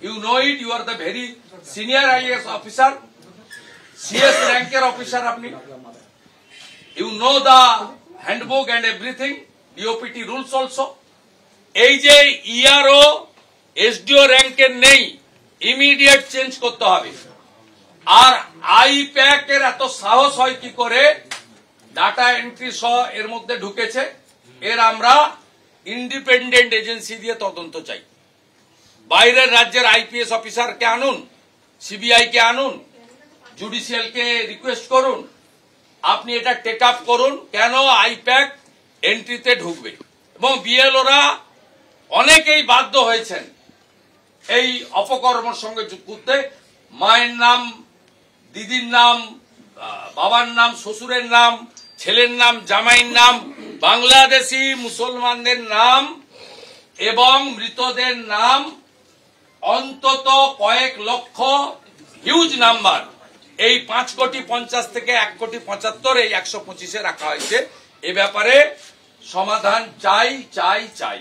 You know it. You are the very senior IAS officer, CS ranker officer. Apni. You know the handbook and everything. DOPT rules also. AJ ERO SDO ranker নেই, immediate change করতে হবে। আর I-PAC এর এত সাহস হয় কি করে data entry সহ এর মধ্যে ঢুকেছে, এর আমরা ইন্ডিপেন্ডেন্ট এজেন্সি দিয়ে তদন্ত চাই। বাইরের রাজ্যের আইপিএস অফিসারকে আনুন, সিবিআই কে আনুন, জুডিশিয়াল কে রিকোয়েস্ট করুন, আপনি এটা টেক আপ করুন কেন আইপ্যাক এন্ট্রিতে ঢুকবে। এবং বিএলওরা অনেকেই বাধ্য হয়েছেন এই অপকর্মের সঙ্গে যুক্ত করতে। মায়ের নাম, দিদির নাম, বাবার নাম, শ্বশুরের নাম, ছেলের নাম, জামাইয়ের নাম, বাংলাদেশি মুসলমানদের নাম এবং মৃতদের নাম অন্তত কয়েক লক্ষ, হিউজ নাম্বার, এই 5,50,00,000 থেকে 1,75,00,000 এই 125-এ রাখা হয়েছে। এ ব্যাপারে সমাধান চাই চাই চাই।